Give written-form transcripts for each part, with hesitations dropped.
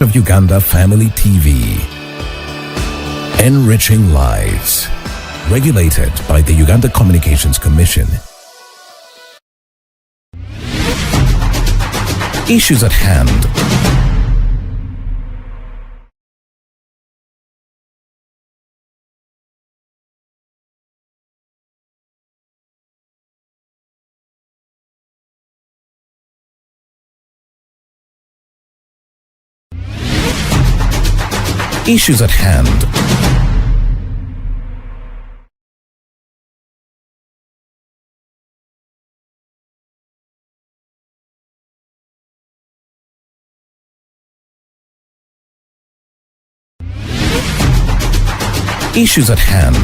of Uganda Family TV. Enriching lives. Regulated by the Uganda Communications Commission. Issues at hand. Issues at hand. Issues at hand.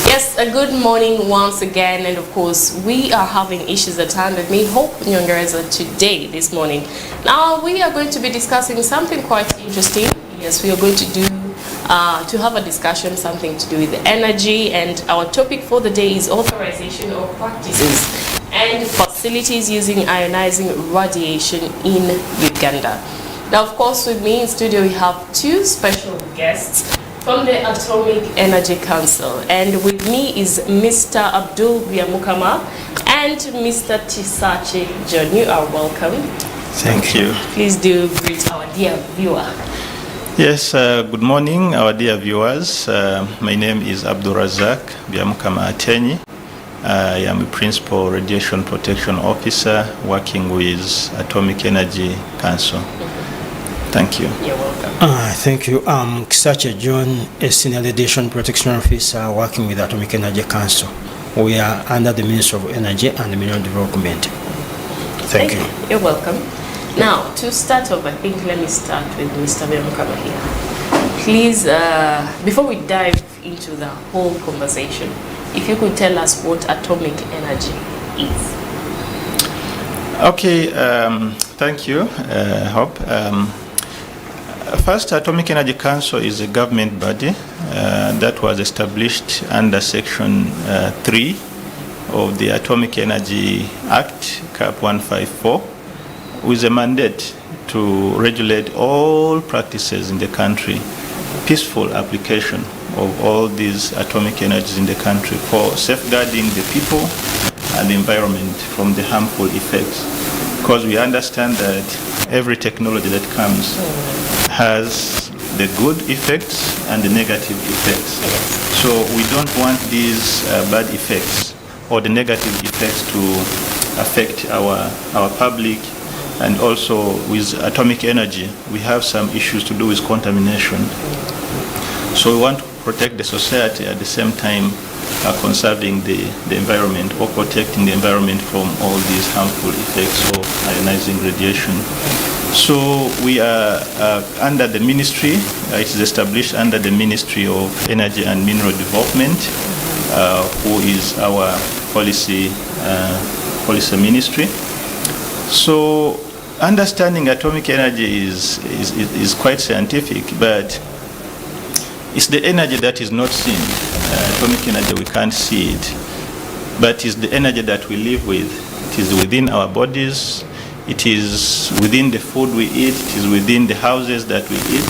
Yes, a good morning once again, and of course we are having issues at hand with me, Hope Nyongereza, today, this morning. Now we are going to be discussing something quite interesting. Yes, we are going to have a discussion, something to do with energy, and our topic for the day is authorization of practices and facilities using ionizing radiation in Uganda. Now, of course, with me in studio we have two special guests from the Atomic Energy Council, and with me is Mr. Abdul Byamukama and Mr. Tisache John. You are welcome. Thank you. Please do greet our dear viewer. Yes, good morning, our dear viewers. My name is Abdul Razak Byamukama Atenyi. I am a Principal Radiation Protection Officer working with Atomic Energy Council. Thank you. You're welcome. Thank you. I'm Tisache John, a Senior Radiation Protection Officer working with Atomic Energy Council. We are under the Ministry of Energy and Mineral Development. Thank you. You're welcome. Now, to start off, I think let me start with Mr. Byamukama here. Please, before we dive into the whole conversation, if you could tell us what atomic energy is. Okay, thank you, Hope. First, Atomic Energy Council is a government body that was established under Section 3 of the Atomic Energy Act, CAP 154, with a mandate to regulate all practices in the country, peaceful application of all these atomic energies in the country for safeguarding the people and the environment from the harmful effects. Because we understand that every technology that comes has the good effects and the negative effects. So we don't want these bad effects or the negative effects to affect our public. And also with atomic energy, we have some issues to do with contamination. So we want to protect the society at the same time conserving the environment or protecting the environment from all these harmful effects of ionizing radiation. So we are under the ministry, it is established under the Ministry of Energy and Mineral Development, who is our policy ministry. So understanding atomic energy is quite scientific, but it's the energy that is not seen. Atomic energy, we can't see it, but it's the energy that we live with. It is within our bodies, it is within the food we eat, it is within the houses that we eat.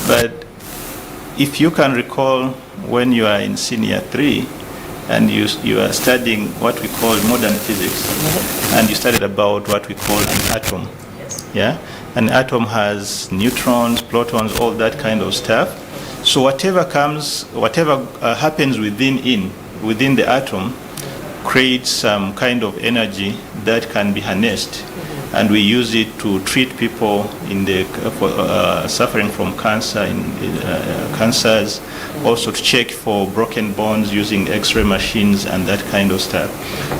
But if you can recall when you are in senior 3 and you are studying what we call modern physics, and you studied about what we call an atom. Yeah? An atom has neutrons, protons, all that kind of stuff. So whatever happens within the atom creates some kind of energy that can be harnessed, and we use it to treat people suffering from cancers, also to check for broken bones using X-ray machines and that kind of stuff.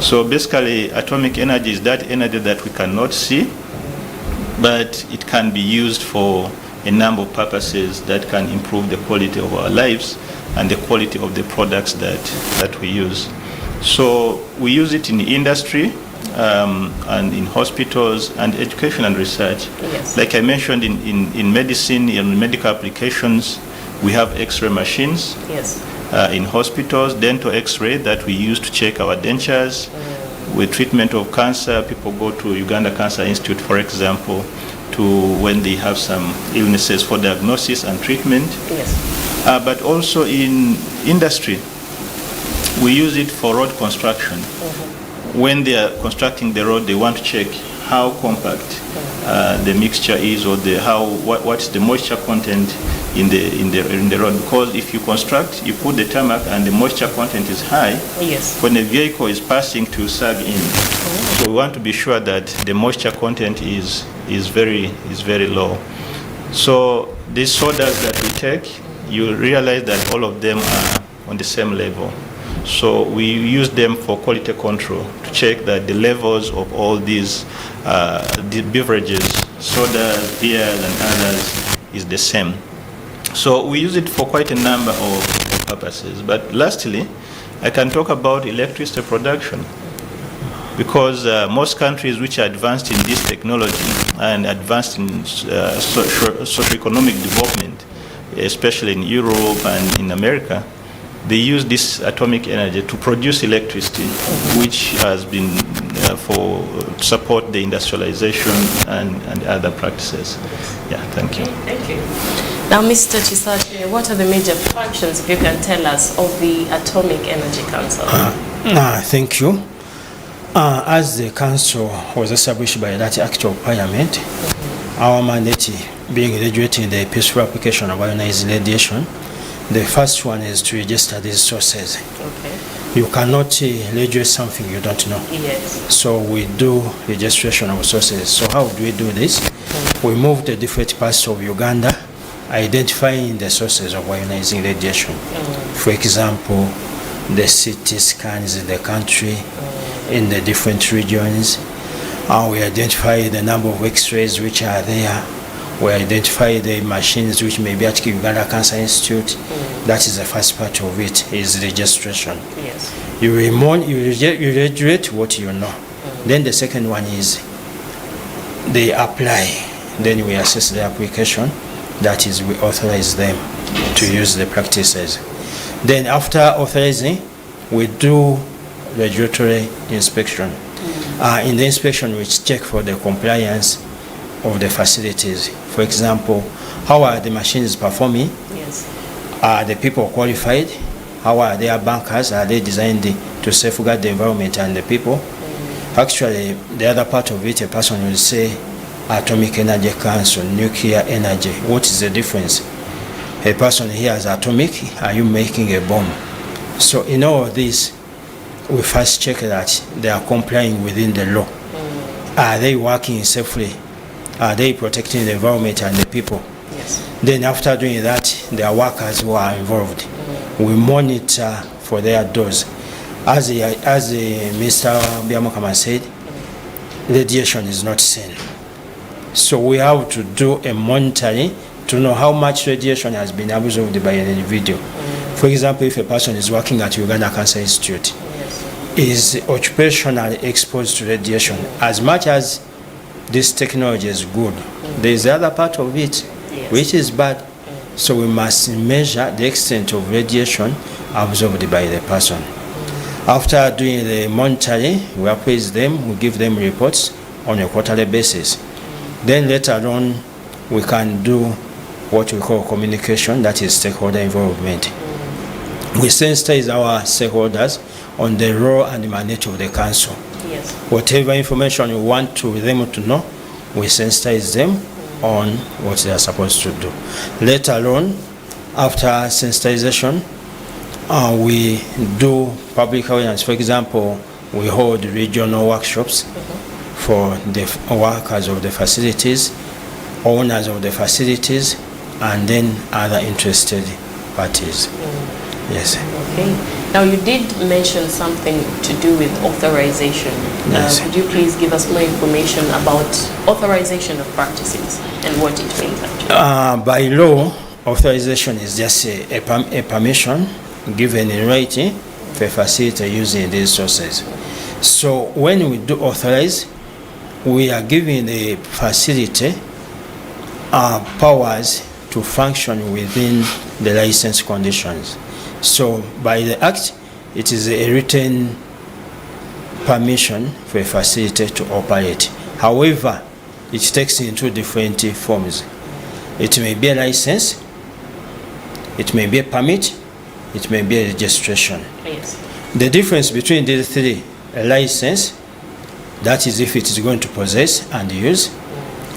So basically, atomic energy is that energy that we cannot see, but it can be used for a number of purposes that can improve the quality of our lives and the quality of the products that we use. So we use it in the industry and in hospitals and education and research. Yes. Like I mentioned, in medicine, in medical applications, we have X-ray machines. Yes. In hospitals, dental X-ray that we use to check our dentures. with treatment of cancer, people go to Uganda Cancer Institute, for example, to when they have some illnesses for diagnosis and treatment. Yes. But also in industry, we use it for road construction. When they are constructing the road, they want to check how compact the mixture is, or what's the moisture content in the road. Because if you construct, you put the tarmac and the moisture content is high, Yes. when the vehicle is passing to sag in. So we want to be sure that the moisture content is very low. So these sodas that we take, you realize that all of them are on the same level. So we use them for quality control to check that the levels of all these the beverages, sodas, beers, and others is the same. So we use it for quite a number of purposes. But lastly, I can talk about electricity production, because most countries which are advanced in this technology and advanced in socio-economic development, especially in Europe and in America, they use this atomic energy to produce electricity, which has been for support the industrialization and other practices. Yeah, thank you. Thank you. Now, Mr. Chisache, what are the major functions, if you can tell us, of the Atomic Energy Council? Thank you. As the council was established by that Act of Parliament, our mandate being graduating the peaceful application of ionized radiation, the first one is to register these sources. Okay. You cannot graduate something you don't know. Yes. So we do registration of sources. So how do we do this? We move the different parts of Uganda, identifying the sources of ionizing radiation. For example, the CT scans in the country, in the different regions. We identify the number of X-rays which are there. We identify the machines which may be at Uganda Cancer Institute. That is the first part of it, is registration. Yes. You reiterate what you know. Then the second one is they apply. Then we assess the application. That is, we authorize them to use the practices. Then after authorizing, we do regulatory inspection. In the inspection, we check for the compliance of the facilities. For example, how are the machines performing? Yes. Are the people qualified? How are their bankers? Are they designed to safeguard the environment and the people? Actually, the other part of it, a person will say, Atomic Energy Council, nuclear energy. What is the difference? A person hears atomic, are you making a bomb? So in all of this, we first check that they are complying within the law. Are they working safely? Are they protecting the environment and the people? Yes. Then after doing that, there are workers who are involved. We monitor for their doors. As Mr. Biamokama said, radiation is not seen. So we have to do a monitoring to know how much radiation has been absorbed by an individual. For example, if a person is working at Uganda Cancer Institute, is occupationally exposed to radiation, as much as this technology is good, there is the other part of it, which is bad. So we must measure the extent of radiation absorbed by the person. After doing the monitoring, we appraise them, we give them reports on a quarterly basis. Then later on, we can do what we call communication, that is stakeholder involvement. We sensitize our stakeholders on the role and mandate of the council. Yes. Whatever information we want them to know, we sensitize them on what they are supposed to do. Later on, after sensitization, we do public awareness. For example, we hold regional workshops for the workers of the facilities, owners of the facilities, and then other interested parties. Yes. Okay. Now, you did mention something to do with authorization. Yes. Could you please give us more information about authorization of practices and what it means actually? By law, authorization is just a permission given in writing for a facility using these sources. So when we do authorize, we are giving the facility powers to function within the license conditions. So by the act, it is a written permission for a facility to operate. However, it takes in two different forms. It may be a license, it may be a permit, it may be a registration. Yes. The difference between these three: a license, that is if it is going to possess and use,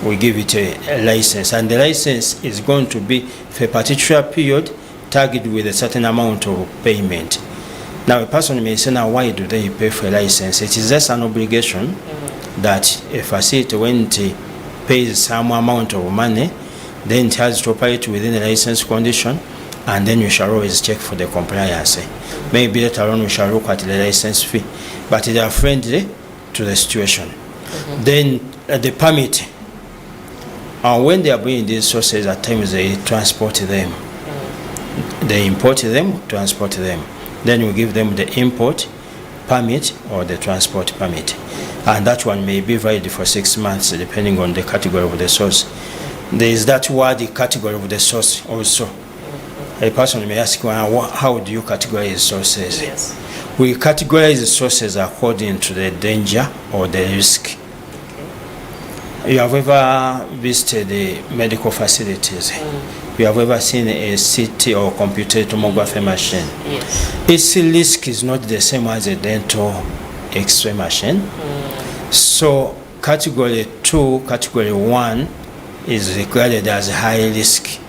we give it a license, and the license is going to be for a particular period tagged with a certain amount of payment. Now a person may say, now why do they pay for a license? It is just an obligation that a facility, when it pays some amount of money, then it has to operate within the license condition, and then you shall always check for the compliance. Maybe later on we shall look at the license fee, but they are friendly to the situation. Then the permit, when they are bringing these sources, at times they transport them. They import them, transport them. Then we give them the import permit or the transport permit. And that one may be valid for 6 months depending on the category of the source. There is that word, the category of the source also. A person may ask, well, how do you categorize sources? Yes. We categorize sources according to the danger or the risk. You have ever visited the medical facilities? You have ever seen a CT or computed tomography machine? Yes. Its risk is not the same as a dental X-ray machine. So category 2, category 1 is regarded as high risk.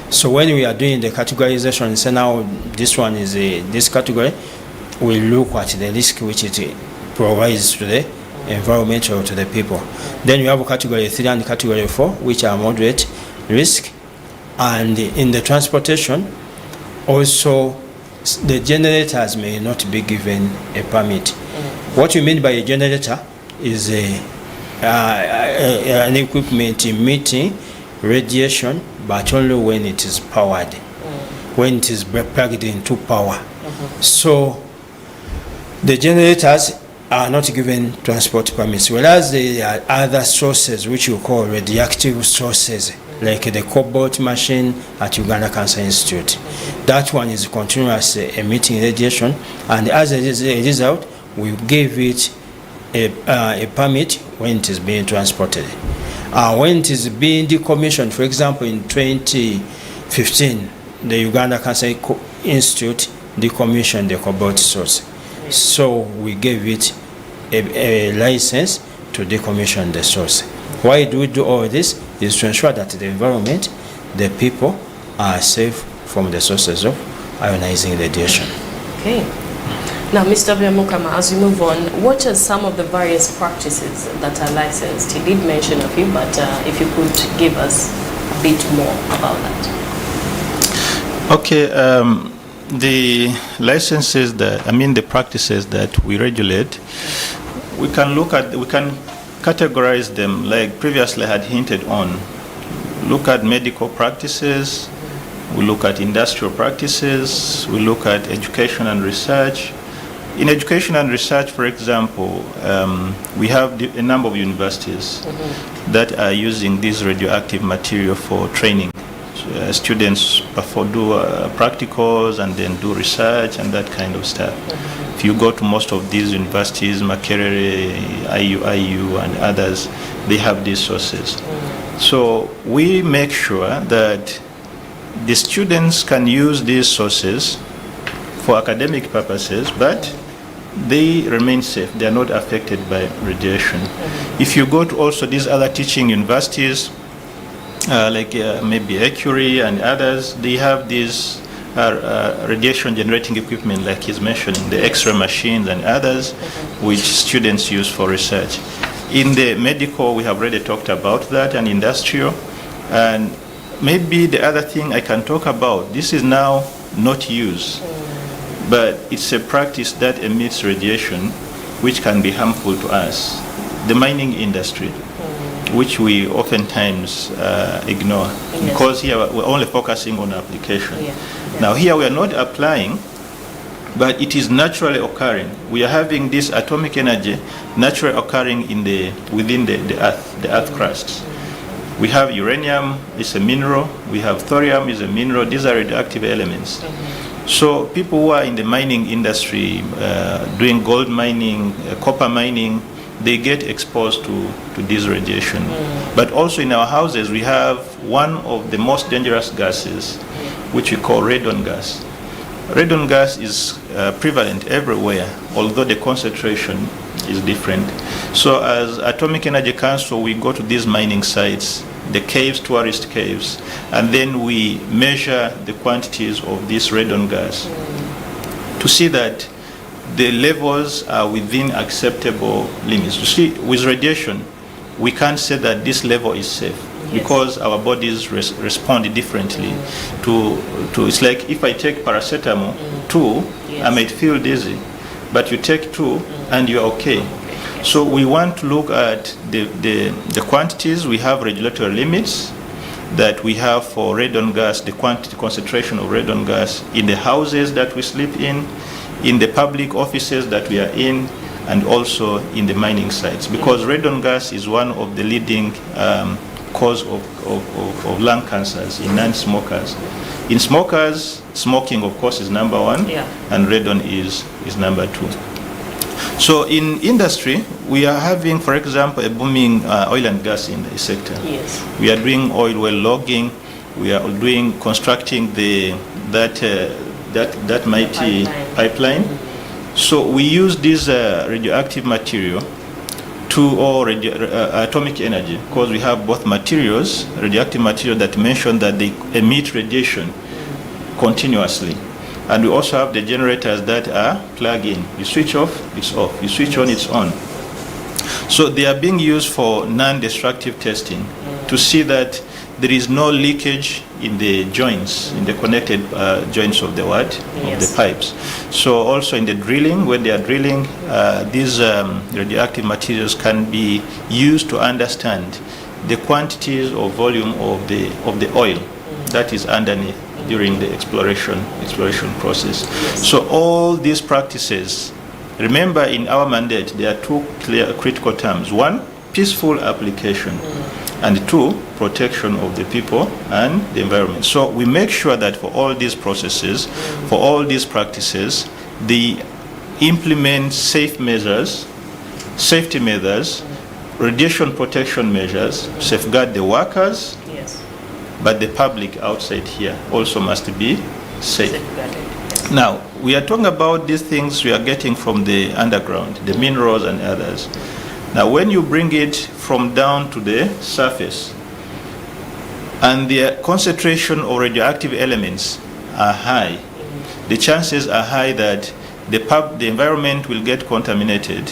So when we are doing the categorization, say now this one is this category, we look at the risk which it provides to the environment or to the people. Then you have category 3 and category 4, which are moderate risk. And in the transportation, also the generators may not be given a permit. What you mean by a generator is an equipment emitting radiation, but only when it is powered, when it is plugged into power. So the generators are not given transport permits, whereas there are other sources which you call radioactive sources, like the cobalt machine at Uganda Cancer Institute. That one is continuously emitting radiation, and as a result, we give it a permit when it is being transported. When it is being decommissioned, for example, in 2015, the Uganda Cancer Institute decommissioned the cobalt source. So we gave it a license to decommission the source. Why do we do all this? Is to ensure that the environment, the people, are safe from the sources of ionizing radiation. Okay. Now, Mr. Byamukama, as we move on, what are some of the various practices that are licensed? You did mention a few, but if you could give us a bit more about that. Okay, the licenses the practices that we regulate, we can categorize them like previously I had hinted on. Look at medical practices, we look at industrial practices, we look at education and research. In education and research, for example, we have a number of universities that are using this radioactive material for training. Students do practicals and then do research and that kind of stuff. If you go to most of these universities, Makerere, IU, and others, they have these sources. So we make sure that the students can use these sources for academic purposes, but they remain safe. They are not affected by radiation. If you go to also these other teaching universities, like maybe Ecury and others, they have these radiation generating equipment like he's mentioning, the X-ray machines and others, which students use for research. In the medical, we have already talked about that, and industrial. And maybe the other thing I can talk about, this is now not used, but it's a practice that emits radiation which can be harmful to us. The mining industry, which we oftentimes ignore, because here we're only focusing on application. Now here we are not applying, but it is naturally occurring. We are having this atomic energy naturally occurring within the earth crust. We have uranium, it's a mineral. We have thorium, is a mineral. These are radioactive elements. So people who are in the mining industry, doing gold mining, copper mining, they get exposed to this radiation. But also in our houses, we have one of the most dangerous gases, which we call radon gas. Radon gas is prevalent everywhere, although the concentration is different. So as Atomic Energy Council, we go to these mining sites, the caves, tourist caves, and then we measure the quantities of this radon gas to see that the levels are within acceptable limits. You see, with radiation, we can't say that this level is safe. Yes. Because our bodies respond differently to it's like if I take paracetamol 2, yes, I might feel dizzy, but you take 2 and you're okay. So we want to look at the quantities. We have regulatory limits that we have for radon gas, the quantity concentration of radon gas in the houses that we sleep in the public offices that we are in, and also in the mining sites, because radon gas is one of the leading cause of lung cancers in non-smokers. In smokers, smoking of course is number 1, and radon is number 2. So in industry, we are having, for example, a booming oil and gas in the sector. Yes. We are doing oil well logging. We are constructing that mighty pipeline. So we use this radioactive material atomic energy, because we have both materials, radioactive material that mention that they emit radiation continuously. And we also have the generators that are plug-in. You switch off, it's off. You switch on, it's on. So they are being used for non-destructive testing to see that there is no leakage in the joints, in the connected joints of the of the pipes. So also in the drilling, when they are drilling, these radioactive materials can be used to understand the quantities or volume of the oil that is underneath during the exploration process. So all these practices, remember in our mandate, there are 2 clear critical terms. 1, peaceful application, and 2, protection of the people and the environment. So we make sure that for all these processes, for all these practices, they implement safety measures, radiation protection measures, safeguard the workers, but the public outside here also must be safe. Now, we are talking about these things we are getting from the underground, the minerals and others. Now, when you bring it from down to the surface, and the concentration of radioactive elements are high, the chances are high that the environment will get contaminated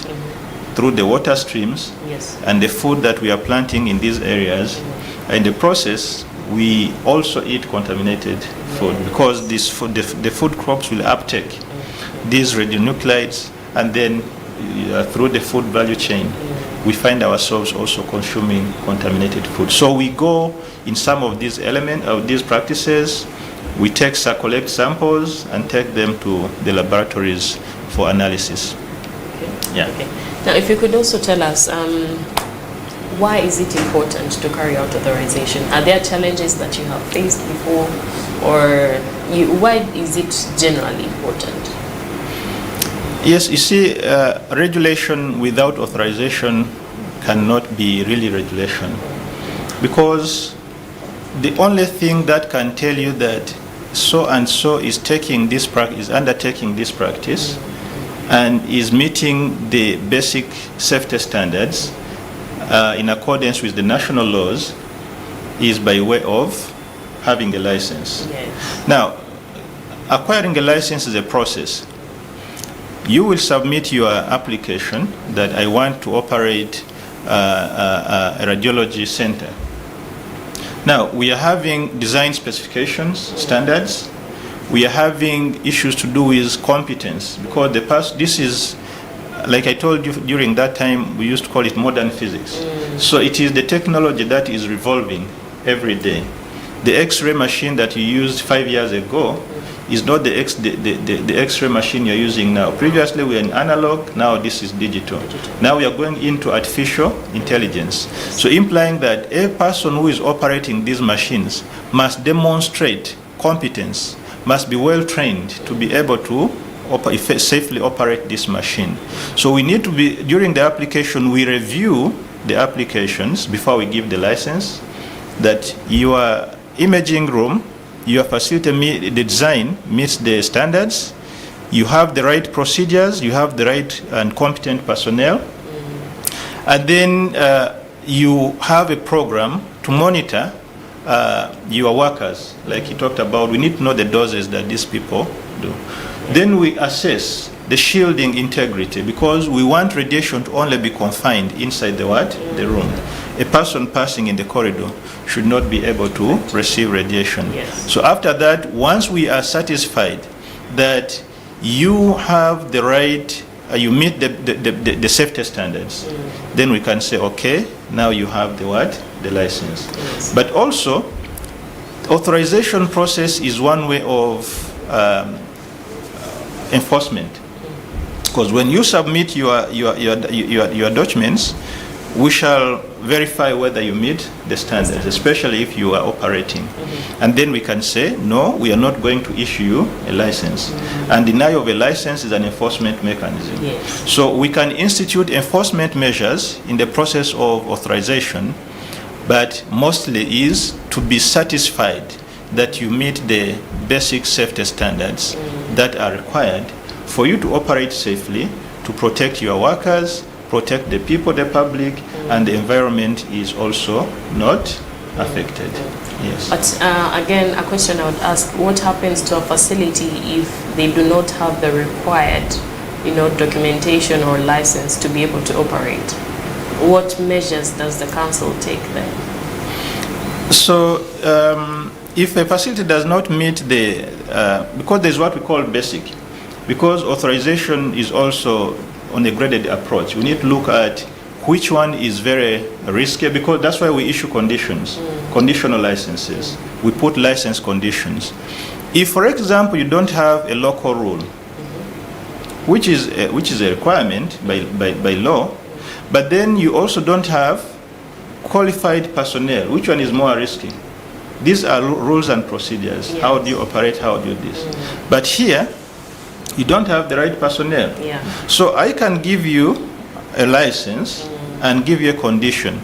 through the water streams and the food that we are planting in these areas. In the process, we also eat contaminated food, because this food, the food crops will uptake these radionuclides, and then through the food value chain, we find ourselves also consuming contaminated food. So we go in some of these these practices, we collect samples and take them to the laboratories for analysis. Now, if you could also tell us, why is it important to carry out authorization? Are there challenges that you have faced before, or why is it generally important? Yes, you see, regulation without authorization cannot be really regulation, because the only thing that can tell you that so and so is undertaking this practice and is meeting the basic safety standards in accordance with the national laws is by way of having a license. Now, acquiring a license is a process. You will submit your application that I want to operate a radiology center. Now, we are having design specifications, standards. We are having issues to do with competence, because this is, like I told you during that time, we used to call it modern physics. So it is the technology that is revolving every day. The X-ray machine that you used 5 years ago is not the X-ray machine you're using now. Previously we were in analog, now this is digital. Now we are going into artificial intelligence. So implying that a person who is operating these machines must demonstrate competence, must be well trained to be able to safely operate this machine. So we need to be, during the application, we review the applications before we give the license, that your imaging room, your facility, the design meets the standards, you have the right procedures, you have the right and competent personnel, and then you have a program to monitor your workers. Like he talked about, we need to know the doses that these people do. Then we assess the shielding integrity, because we want radiation to only be confined inside the what? The room. A person passing in the corridor should not be able to receive radiation. Yes. So after that, once we are satisfied that you have the right, you meet the safety standards, then we can say, okay, now you have the what? The license. Yes. But also, authorization process is one way of enforcement. Because when you submit your documents, we shall verify whether you meet the standards, especially if you are operating. And then we can say, no, we are not going to issue you a license. And denial of a license is an enforcement mechanism. Yes. So we can institute enforcement measures in the process of authorization, but mostly is to be satisfied that you meet the basic safety standards that are required for you to operate safely, to protect your workers, protect the people, the public, and the environment is also not affected. Yes. But again, a question I would ask, what happens to a facility if they do not have the required, documentation or license to be able to operate? What measures does the council take then? So, if a facility does not meet because there's what we call basic, because authorization is also on a graded approach, we need to look at which one is very risky, because that's why we issue conditions, conditional licenses. We put license conditions. If, for example, you don't have a local rule, which is a requirement by law, but then you also don't have qualified personnel, which one is more risky? These are rules and procedures. Yes. How do you operate? How do you do this? But here, you don't have the right personnel. Yeah. So I can give you a license and give you a condition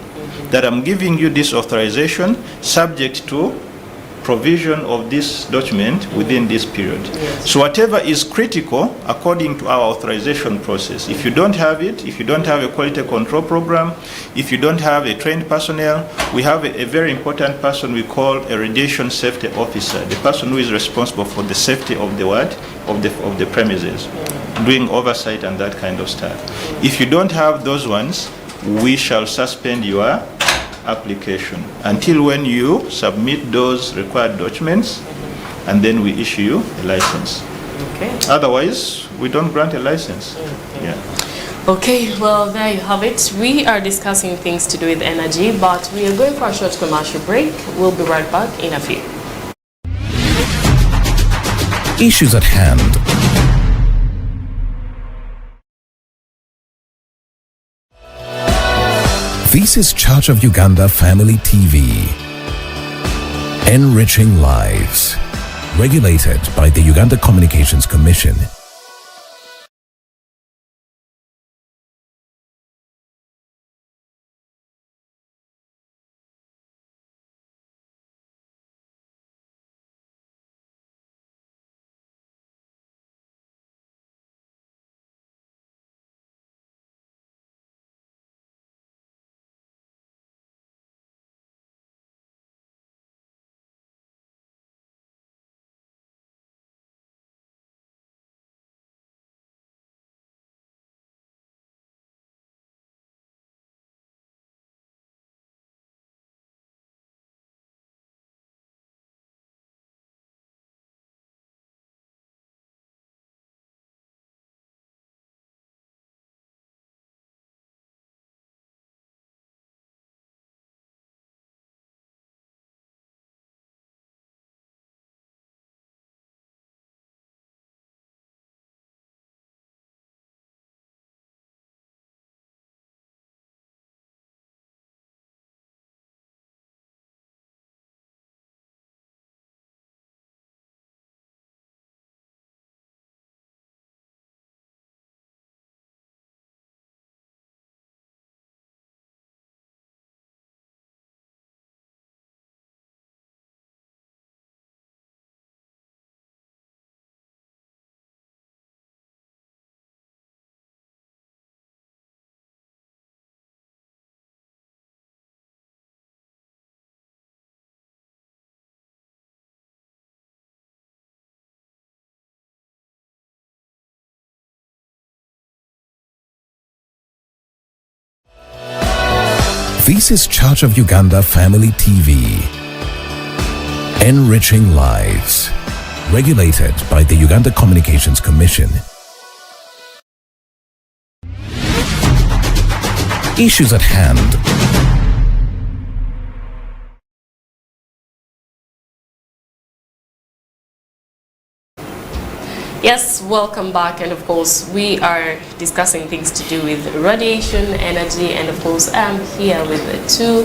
that I'm giving you this authorization subject to provision of this document within this period. Yes. So whatever is critical according to our authorization process, if you don't have it, if you don't have a quality control program, if you don't have a trained personnel, we have a very important person we call a radiation safety officer, the person who is responsible for the safety of the what? Of the premises, doing oversight and that kind of stuff. If you don't have those ones, we shall suspend your application until when you submit those required documents, and then we issue you a license. Okay. Otherwise, we don't grant a license. Yeah. Okay, well, there you have it. We are discussing things to do with energy, but we are going for a short commercial break. We'll be right back in a few. Issues at hand. This is Church of Uganda Family TV. Enriching lives. Regulated by the Uganda Communications Commission. This is Church of Uganda Family TV. Enriching lives. Regulated by the Uganda Communications Commission. Issues at hand. Yes, welcome back, and of course we are discussing things to do with radiation, energy, and of course I'm here with two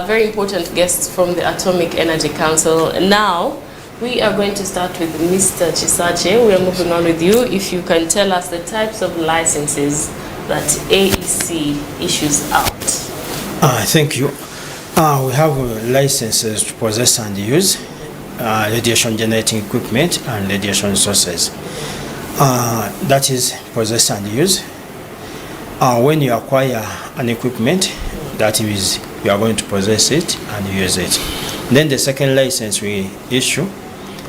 very important guests from the Atomic Energy Council. Now we are going to start with Mr. Chisache. We are moving on with you. If you can tell us the types of licenses that AEC issues out. Thank you. We have licenses to possess and use radiation generating equipment and radiation sources. That is possess and use. When you acquire an equipment, that is, you are going to possess it and use it. Then the second license we issue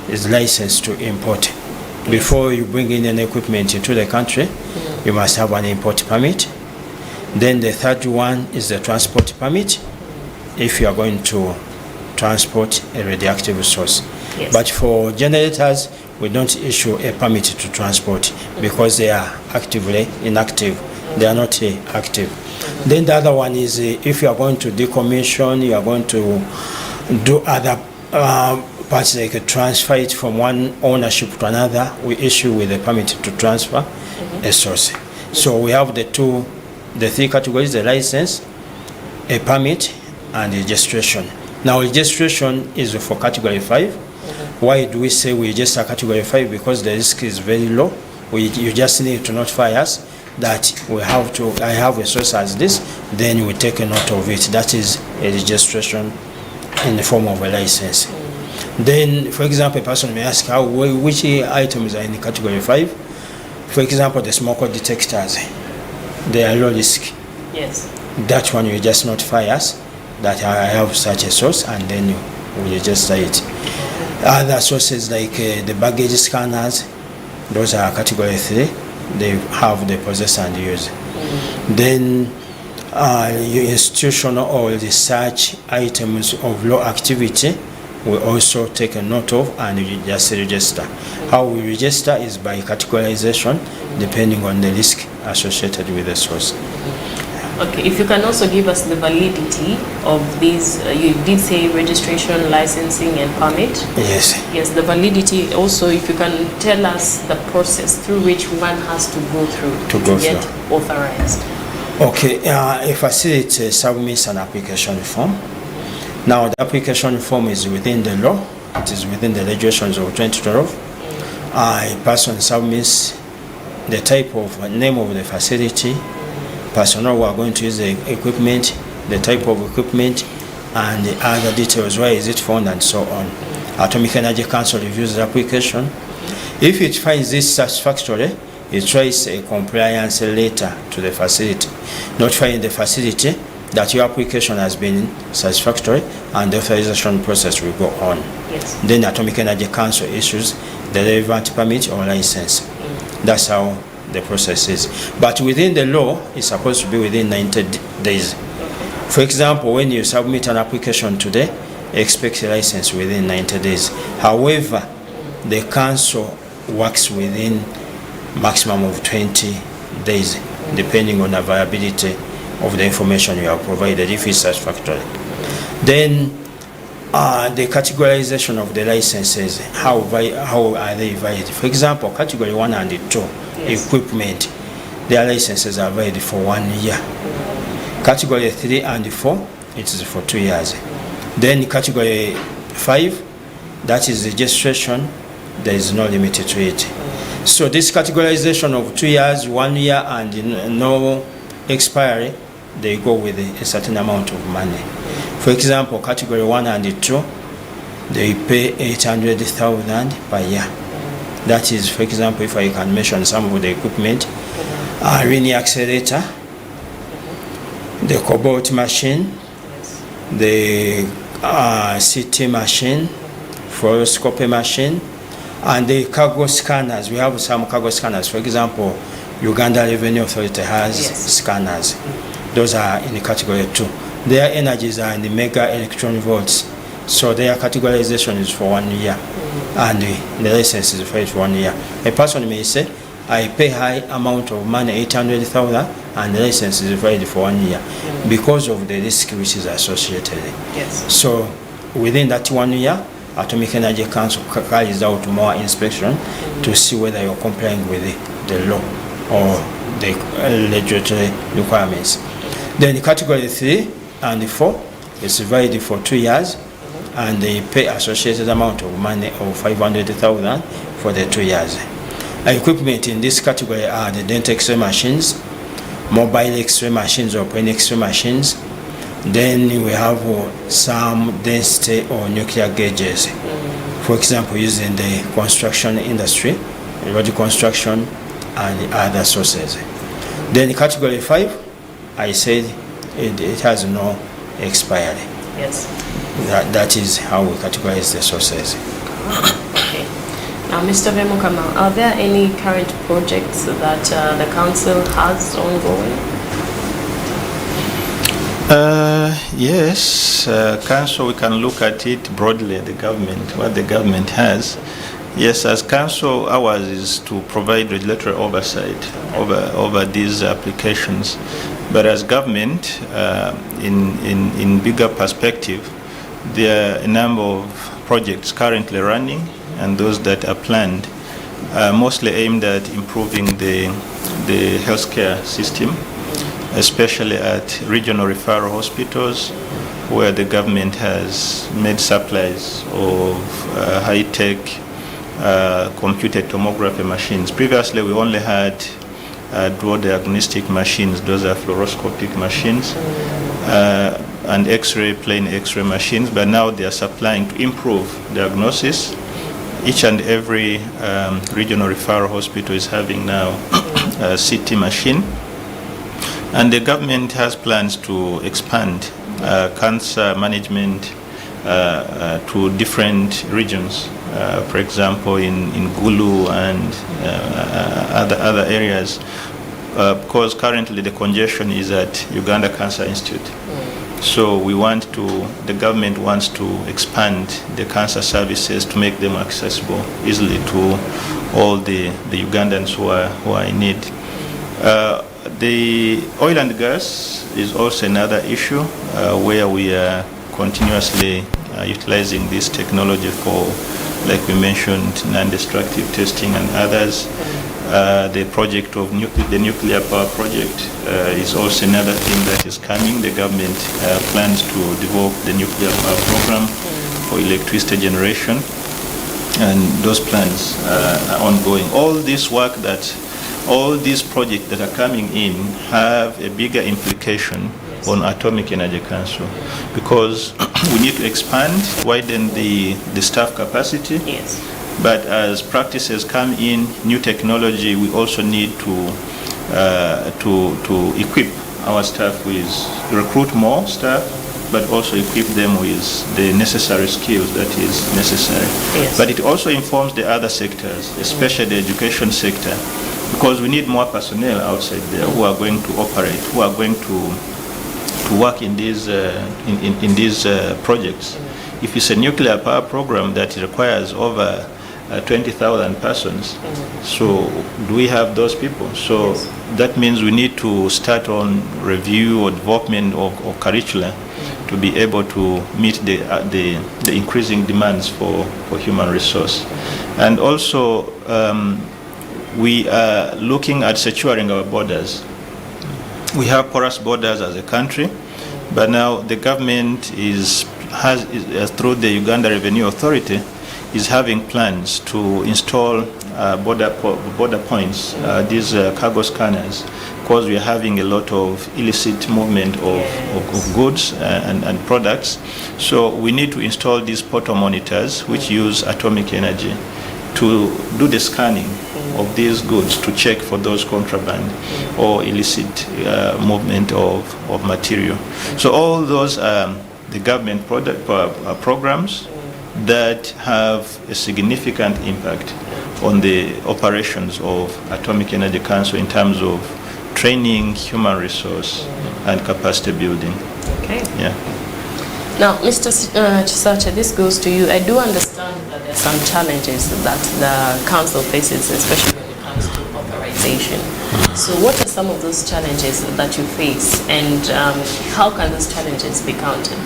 is license to import. Before you bring in an equipment into the country, you must have an import permit. Then the third one is the transport permit, if you are going to transport a radioactive source. Yes. But for generators, we don't issue a permit to transport because they are actively inactive. They are not active. Then the other one is if you are going to decommission, you are going to do other parts like transfer it from one ownership to another, we issue with a permit to transfer a source. So we have the three categories: the license, a permit, and registration. Now registration is for category 5. Why do we say we register category 5? Because the risk is very low. You just need to notify us that I have a source as this, then we take a note of it. That is a registration in the form of a license. Then, for example, a person may ask which items are in category 5. For example, the smoke detectors, they are low risk. Yes. That one you just notify us that I have such a source, and then we register it. Other sources like the baggage scanners, those are category 3. They have the possess and use. Then your institutional or research items of low activity, we also take a note of and we just register. How we register is by categorization, depending on the risk associated with the source. Okay, if you can also give us the validity of these, you did say registration, licensing, and permit. Yes. Yes, the validity also, if you can tell us the process through which one has to go through to get authorized. Okay, a facility submits an application form. Now the application form is within the law, it is within the regulations of 2012. A person submits the type of name of the facility, personnel who are going to use the equipment, the type of equipment, and the other details, where is it found, and so on. Atomic Energy Council reviews the application. If it finds this satisfactory, it writes a compliance letter to the facility, notifying the facility that your application has been satisfactory and the authorization process will go on. Yes. Then Atomic Energy Council issues the relevant permit or license. That's how the process is. But within the law, it's supposed to be within 90 days. For example, when you submit an application today, expect a license within 90 days. However, the council works within maximum of 20 days, depending on the viability of the information you have provided, if it's satisfactory. Then the categorization of the licenses, how are they valid? For example, category 1 and 2, yes, equipment, their licenses are valid for 1 year. Category 3 and 4, it is for 2 years. Then category 5, that is registration, there is no limit to it. So this categorization of 2 years, 1 year, and no expiry, they go with a certain amount of money. For example, category 1 and 2, they pay 800,000 per year. That is, for example, if I can mention some of the equipment, Rini accelerator, the cobalt machine, the CT machine, fluoroscopy machine, and the cargo scanners. We have some cargo scanners. For example, Uganda Revenue Authority has scanners. Those are in the category 2. Their energies are in the mega electron volts. So their categorization is for 1 year, and the license is for 1 year. A person may say, I pay high amount of money, 800,000, and the license is valid for 1 year, because of the risk which is associated. Yes. So within that 1 year, Atomic Energy Council carries out more inspection to see whether you're complying with the law or the regulatory requirements. Then category 3 and 4 is valid for 2 years, and they pay associated amount of money of 500,000 for the 2 years. Equipment in this category are the dental X-ray machines, mobile X-ray machines or pen X-ray machines. Then we have some density or nuclear gauges, for example, used in the construction industry, road construction, and other sources. Then category 5, I said it has no expiry. Yes. That is how we categorize the sources. Okay. Now, Mr. Bemukama, are there any current projects that the council has ongoing? Yes, council, we can look at it broadly, the government, what the government has. Yes, as council, ours is to provide regulatory oversight over these applications. But as government, in bigger perspective, there are a number of projects currently running and those that are planned, mostly aimed at improving the healthcare system, especially at regional referral hospitals, where the government has made supplies of high-tech computed tomography machines. Previously, we only had dual diagnostic machines. Those are fluoroscopic machines, and X-ray, plain X-ray machines, but now they are supplying to improve diagnosis. Each and every regional referral hospital is having now a CT machine. And the government has plans to expand cancer management to different regions. For example, in Gulu and other areas, because currently the congestion is at Uganda Cancer Institute. So the government wants to expand the cancer services to make them accessible easily to all the Ugandans who are in need. The oil and gas is also another issue where we are continuously utilizing this technology for, like we mentioned, non-destructive testing and others. The project of the nuclear power project is also another thing that is coming. The government plans to develop the nuclear power program for electricity generation, and those plans are ongoing. All these projects that are coming in have a bigger implication on Atomic Energy Council, because we need to expand, widen the staff capacity. Yes. But as practices come in, new technology, we also need to equip our staff recruit more staff, but also equip them with the necessary skills that is necessary. Yes. But it also informs the other sectors, especially the education sector, because we need more personnel outside there who are going to operate, who are going to work in these projects. If it's a nuclear power program that requires over 20,000 persons, so do we have those people? So that means we need to start on review or development of curricula to be able to meet the increasing demands for human resource. And also we are looking at securing our borders. We have porous borders as a country, but now the government has through the Uganda Revenue Authority is having plans to install border points, these cargo scanners, because we are having a lot of illicit movement of goods and products. So we need to install these portal monitors, which use atomic energy, to do the scanning of these goods to check for those contraband or illicit movement of material. So all those the government programs that have a significant impact on the operations of Atomic Energy Council in terms of training, human resource, and capacity building. Okay. Okay. Yeah. Now, Mr. Chisache, this goes to you. I do understand that there are some challenges that the council faces, especially when it comes to authorization. So what are some of those challenges that you face, and how can those challenges be countered?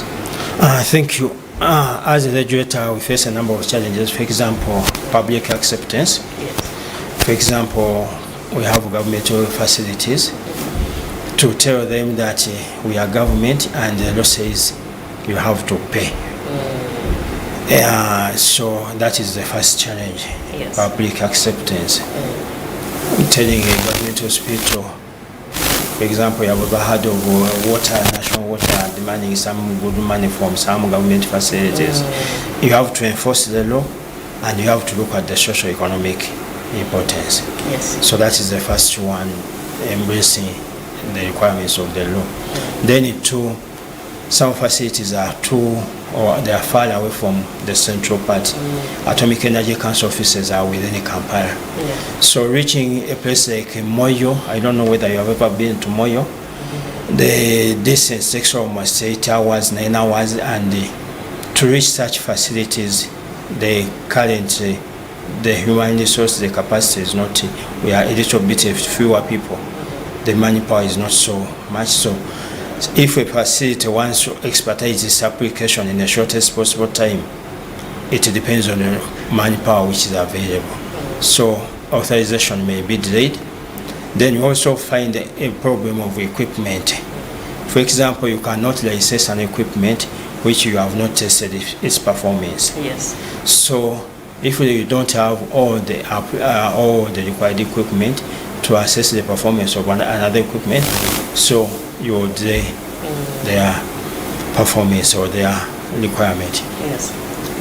Thank you. As a regulator, we face a number of challenges. For example, public acceptance. Yes. For example, we have governmental facilities to tell them that we are government and the law says you have to pay. So that is the first challenge, Yes. public acceptance. Telling a government hospital, for example, you have ever heard of water, national water, demanding some good money from some government facilities. You have to enforce the law and you have to look at the socio-economic importance. Yes. So that is the first one, embracing the requirements of the law. Then it too, some facilities are too, or they are far away from the central part. Atomic Energy Council offices are within Kampala. Yeah. So reaching a place like Moyo, I don't know whether you have ever been to Moyo, the distance takes almost 8 hours, 9 hours, and to reach such facilities, the current, the human resource, the capacity is not, we are a little bit fewer people. The manpower is not so much. So if a facility wants to expedite this application in the shortest possible time, it depends on the manpower which is available. So authorization may be delayed. Then you also find a problem of equipment. For example, you cannot license an equipment which you have not tested its performance. Yes. So if you don't have all the required equipment to assess the performance of another equipment, so you will delay their performance or their requirement. Yes.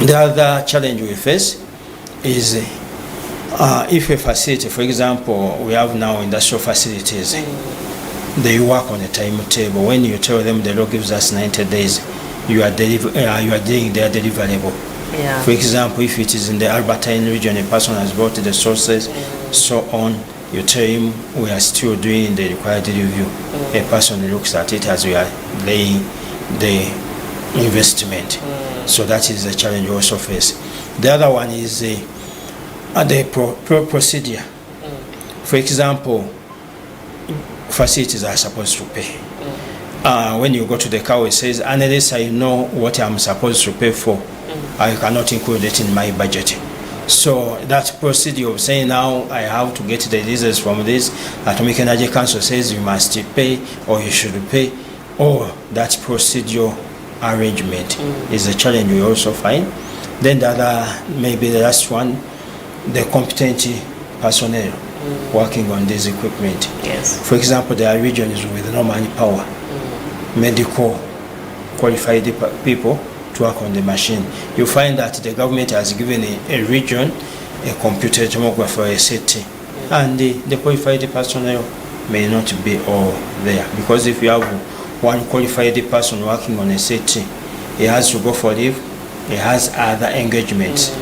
The other challenge we face is if a facility, for example, we have now industrial facilities, they work on a timetable. When you tell them the law gives us 90 days, you are doing their deliverable. Yeah. For example, if it is in the Albertine region, a person has brought the sources, so on, you tell him we are still doing the required review. A person looks at it as we are laying the investment. So that is the challenge we also face. The other one is the procedure. For example, facilities are supposed to pay. When you go to the cow, it says, unless I know what I'm supposed to pay for, I cannot include it in my budget. So that procedure of saying now I have to get the results from this, Atomic Energy Council says you must pay or you should pay, or that procedure arrangement is a challenge we also find. Then the other, maybe the last one, the competent personnel working on this equipment. Yes. For example, there are regions with no manpower, medical qualified people to work on the machine. You find that the government has given a region a computer tomographer, a CT, and the qualified personnel may not be all there, because if you have one qualified person working on a CT, he has to go for leave, he has other engagements.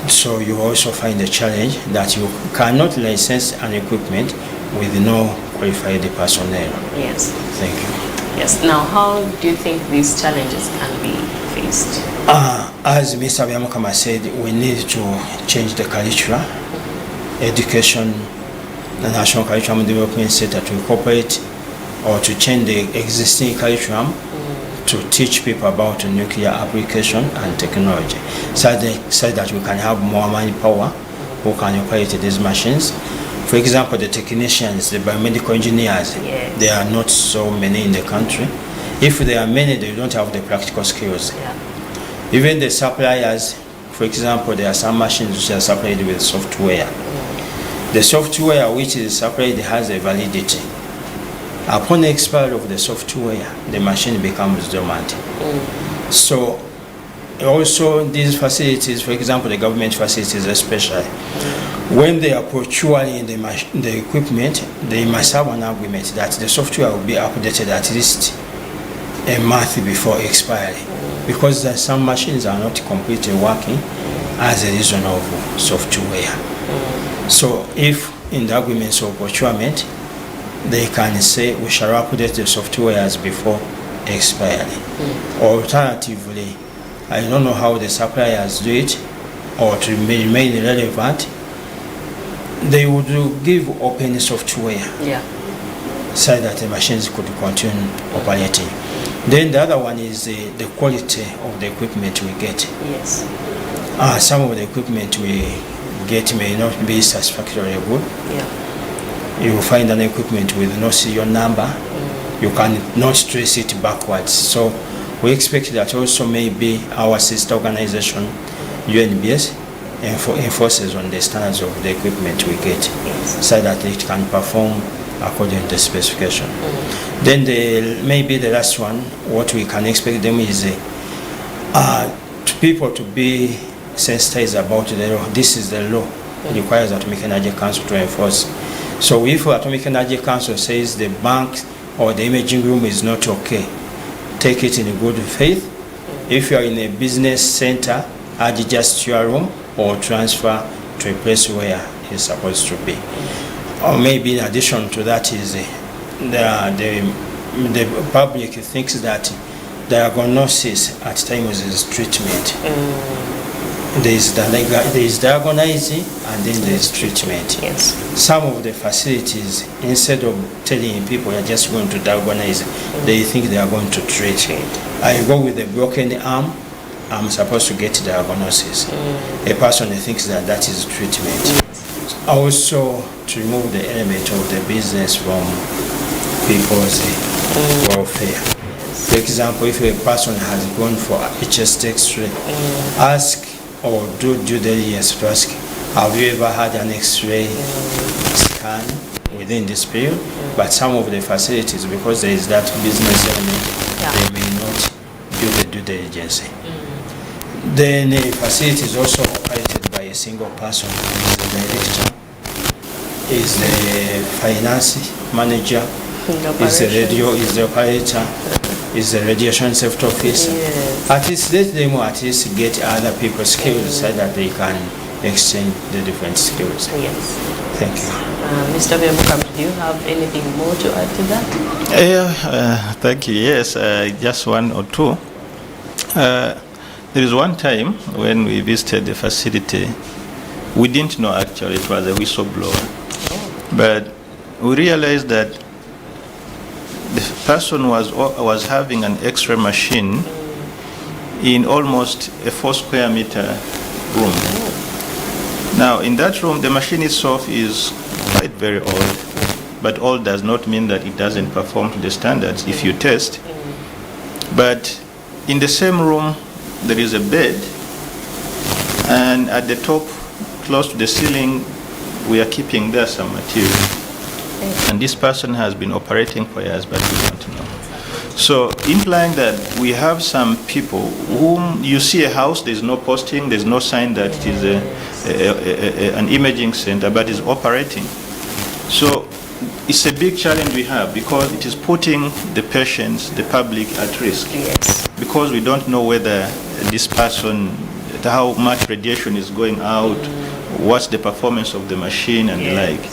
So you also find a challenge that you cannot license an equipment with no qualified personnel. Yes. Thank you. Yes. Now, how do you think these challenges can be faced? As Mr. Byamukama said, we need to change the curricula, education, the National Curriculum Development Center to incorporate or to change the existing curriculum to teach people about nuclear application and technology, so that we can have more manpower who can operate these machines. For example, the technicians, the biomedical engineers, Yes. there are not so many in the country. If there are many, they don't have the practical skills. Yeah. Even the suppliers, for example, there are some machines which are supplied with software. The software which is supplied has a validity. Upon the expiry of the software, the machine becomes dormant. So also these facilities, for example, the government facilities especially, when they are procuring the equipment, they must have an agreement that the software will be updated at least a month before expiry, because some machines are not completely working as a reason of software. So if in the agreements of procurement, they can say we shall update the softwares before expiry. Alternatively, I don't know how the suppliers do it, or to remain relevant, they would give open software Yeah. so that the machines could continue operating. Then the other one is the quality of the equipment we get. Yes. Some of the equipment we get may not be satisfactorily good. Yeah. You will find an equipment with no serial number. You cannot trace it backwards. So we expect that also maybe our sister organization, UNBS, enforces on the standards of the equipment we get, Yes. so that it can perform according to the specification. Then maybe the last one, what we can expect them is to people to be sensitized about the law. This is the law. It requires Atomic Energy Council to enforce. So if Atomic Energy Council says the bank or the imaging room is not okay, take it in good faith. If you are in a business center, adjust your room or transfer to a place where it's supposed to be. Or maybe in addition to that is the public thinks that diagnosis at times is treatment. There is diagnosing and then there is treatment. Yes. Some of the facilities, instead of telling people you're just going to diagnose, they think they are going to treat. I go with a broken arm, I'm supposed to get diagnosis. A person thinks that that is treatment. Also, to remove the element of the business from people's welfare. For example, if a person has gone for a chest X-ray, ask or do due diligence to ask, have you ever had an X-ray scan within this period? But some of the facilities, because there is that business element, they may not do the due diligence. Then the facility is also operated by a single person, is the director, is the finance manager, is the radio, is the operator, is the radiation safety officer. Yes. At least let them at least get other people's skills so that they can exchange the different skills. Yes. Thank you. Mr. Byamukama, do you have anything more to add to that? Yeah, thank you. Yes, just one or two. There is one time when we visited the facility, we didn't know actually it was a whistleblower, but we realized that the person was having an X-ray machine in almost a 4 square meter room. Now, in that room, the machine itself is quite very old, but old does not mean that it doesn't perform to the standards if you test. But in the same room, there is a bed, and at the top, close to the ceiling, we are keeping there some material. And this person has been operating for years, but we don't know. So, implying that we have some people whom you see a house, there's no posting, there's no sign that it is an imaging center, but is operating. So, it's a big challenge we have because it is putting the patients, the public at risk. Yes. Because we don't know whether this person, how much radiation is going out, what's the performance of the machine and the like.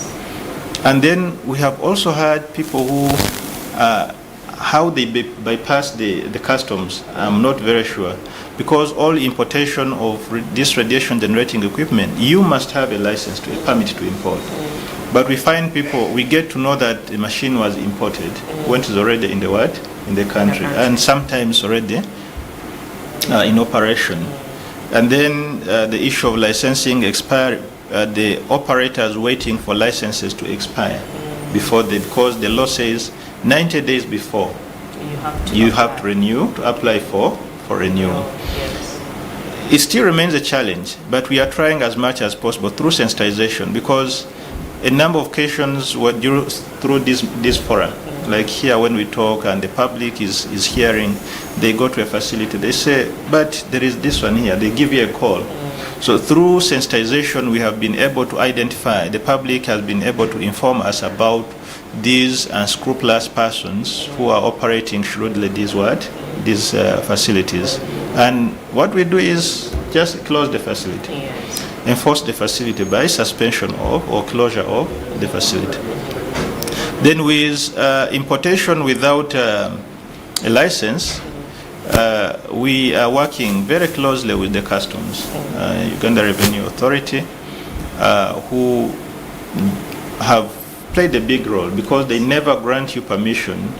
And then we have also had people who, how they bypass the customs, I'm not very sure. Because all importation of this radiation generating equipment, you must have a license, a permit to import. But we find people, we get to know that the machine was imported when it is already in the what? In the country. And sometimes already in operation. And then the issue of licensing expire, the operators waiting for licenses to expire before they, because the law says 90 days before you have to renew, to apply for renewal. Yes. It still remains a challenge, but we are trying as much as possible through sensitization, because a number of occasions were through this forum, like here when we talk and the public is hearing, they go to a facility, they say, but there is this one here, they give you a call. So through sensitization, we have been able to identify, the public has been able to inform us about these unscrupulous persons who are operating shrewdly these facilities. And what we do is just close the facility. Yes. Enforce the facility by suspension of or closure of the facility. Then with importation without a license, we are working very closely with the Customs, Uganda Revenue Authority, who have played a big role because they never grant you permission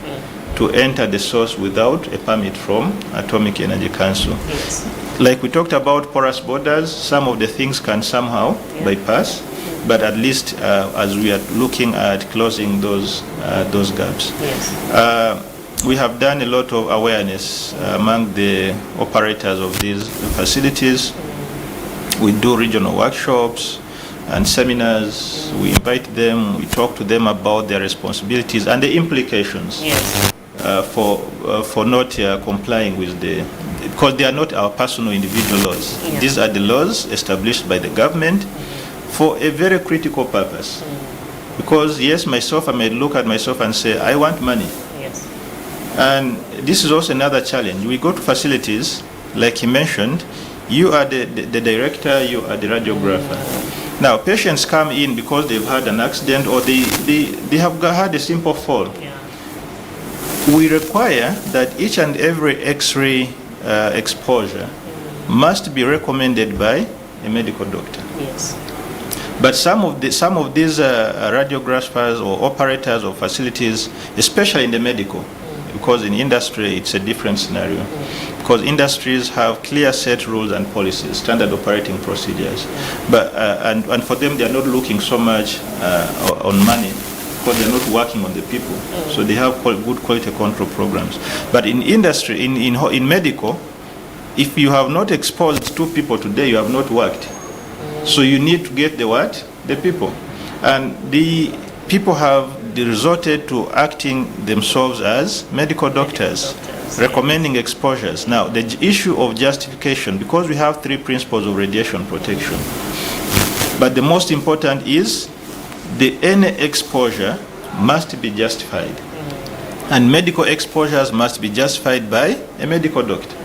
to enter the source without a permit from Atomic Energy Council. Yes. Like we talked about porous borders, some of the things can somehow bypass, but at least as we are looking at closing those gaps. Yes. We have done a lot of awareness among the operators of these facilities. We do regional workshops and seminars. We invite them, we talk to them about their responsibilities and the implications. Yes. For not complying with because they are not our personal individual laws. Yeah. These are the laws established by the government for a very critical purpose. Because yes, myself, I may look at myself and say, I want money. Yes. And this is also another challenge. We go to facilities, like he mentioned, you are the director, you are the radiographer. Now, patients come in because they've had an accident or they have had a simple fall. Yeah. We require that each and every X-ray exposure must be recommended by a medical doctor. Yes. But some of these radiographers or operators or facilities, especially in the medical, because in industry it's a different scenario, because industries have clear set rules and policies, standard operating procedures, but and for them they are not looking so much on money, because they're not working on the people, so they have good quality control programs. But in industry, in medical, if you have not exposed 2 people today, you have not worked. So you need to get the people, and the people have resorted to acting themselves as medical doctors, recommending exposures. Now, the issue of justification, because we have 3 principles of radiation protection, but the most important is any exposure must be justified, and medical exposures must be justified by a medical doctor.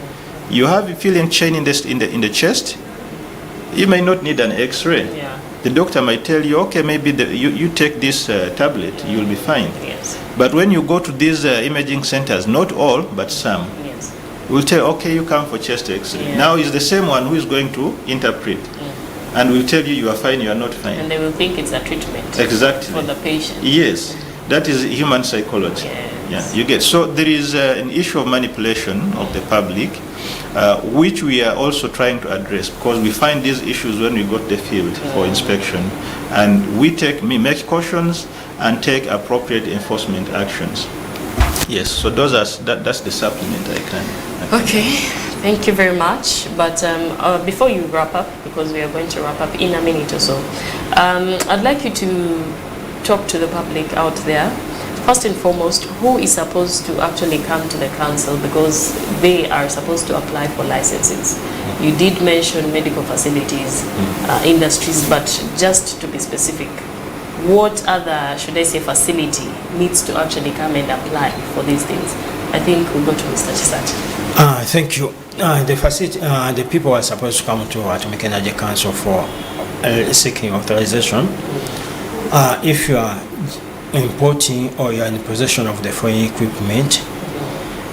You have a feeling chain in the chest, you may not need an X-ray. Yeah. The doctor might tell you, okay, maybe you take this tablet, you'll be fine. Yes. But when you go to these imaging centers, not all, but some, Yes. will tell, okay, you come for chest X-ray. Yeah. Now it's the same one who is going to interpret, and will tell you are fine, you are not fine. And they will think it's a treatment. Exactly. For the patient. Yes, that is human psychology. Yes. Yeah, you get. So there is an issue of manipulation of the public, which we are also trying to address, because we find these issues when we go to the field for inspection, and we make cautions and take appropriate enforcement actions. Yes, so that's the supplement I can. Okay, thank you very much. But before you wrap up, because we are going to wrap up in a minute or so, I'd like you to talk to the public out there. First and foremost, who is supposed to actually come to the council, because they are supposed to apply for licenses? You did mention medical facilities, industries, but just to be specific, what other, should I say, facility needs to actually come and apply for these things? I think we'll go to Mr. Chisati. Thank you. The facility, the people are supposed to come to Atomic Energy Council for seeking authorization. If you are importing or you are in possession of the foreign equipment,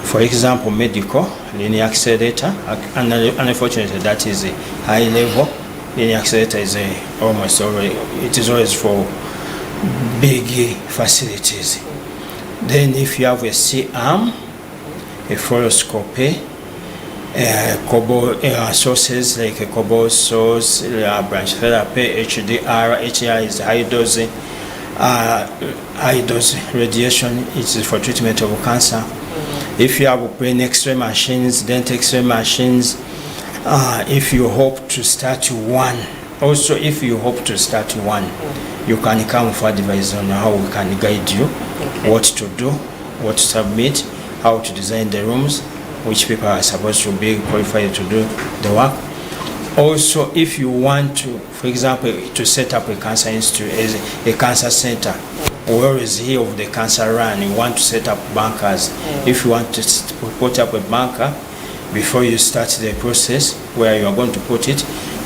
for example, medical, linear accelerator, and unfortunately that is a high level. Linear accelerator is always for big facilities. Then if you have a C-arm, a fluoroscopy, sources like a cobalt source, branch therapy, HDR. HDR is high dose radiation. It is for treatment of cancer. If you have brain X-ray machines, dental X-ray machines, if you hope to start one, you can come for advice on how we can guide you, what to do, what to submit, how to design the rooms, which people are supposed to be qualified to do the work. Also, if you want to, for example, to set up a cancer institute, a cancer center, where is here of the cancer run, you want to set up bankers. If you want to put up a banker before you start the process where you are going to put it.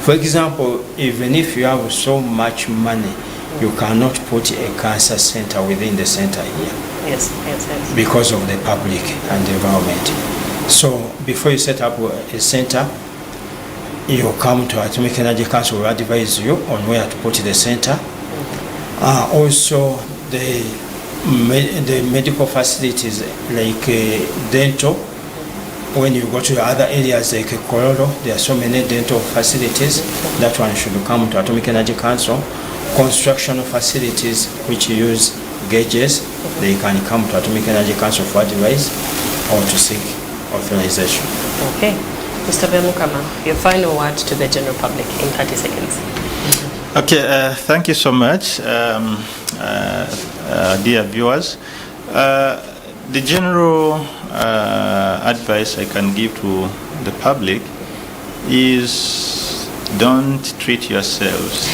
For example, even if you have so much money, you cannot put a cancer center within the center here. Yes. because of the public and the environment. So before you set up a center, you come to Atomic Energy Council, will advise you on where to put the center. Also, the medical facilities like dental, when you go to other areas like Kororo, there are so many dental facilities. That one should come to Atomic Energy Council. Construction facilities which use gauges, they can come to Atomic Energy Council for advice or to seek authorization. Okay. Mr. Byamukama, your final word to the general public in 30 seconds. Okay, thank you so much, dear viewers. The general advice I can give to the public is don't treat yourselves.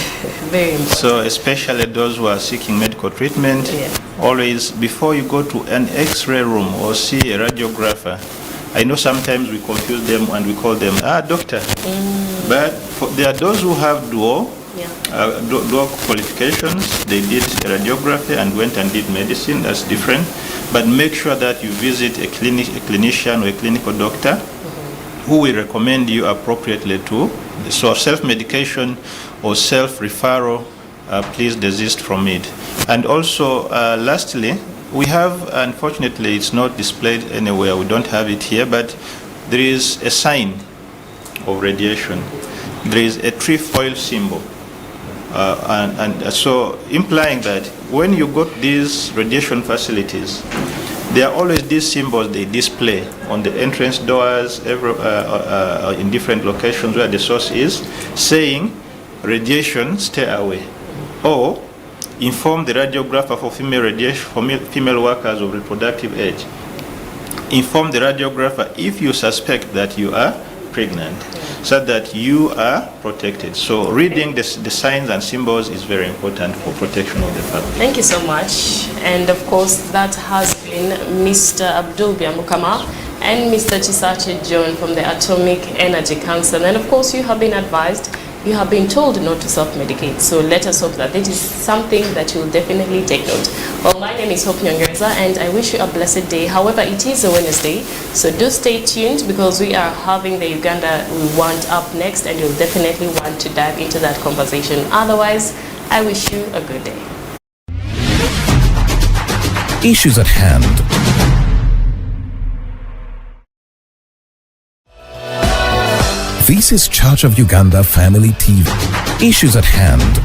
Very important. So especially those who are seeking medical treatment, always before you go to an X-ray room or see a radiographer, I know sometimes we confuse them and we call them, doctor. But there are those who have dual qualifications. They did radiography and went and did medicine. That's different. But make sure that you visit a clinician or a clinical doctor who will recommend you appropriately to. So self-medication or self-referral, please desist from it. And also, lastly, we have, unfortunately, it's not displayed anywhere. We don't have it here, but there is a sign of radiation. There is a trefoil symbol. And so implying that when you go to these radiation facilities, there are always these symbols they display on the entrance doors in different locations where the source is, saying radiation, stay away. Or inform the radiographer for female workers of reproductive age. Inform the radiographer if you suspect that you are pregnant, so that you are protected. So reading the signs and symbols is very important for protection of the public. Thank you so much. And of course, that has been Mr. Abdul Byamukama and Mr. Chisache John from the Atomic Energy Council. And of course, you have been advised, you have been told not to self-medicate. So let us hope that this is something that you will definitely take note. Well, my name is Hope Nyongeza and I wish you a blessed day. However, it is a Wednesday, so do stay tuned because we are having the Uganda We Want up next and you'll definitely want to dive into that conversation. Otherwise, I wish you a good day. Issues at hand. This is Church of Uganda Family TV. Issues at hand.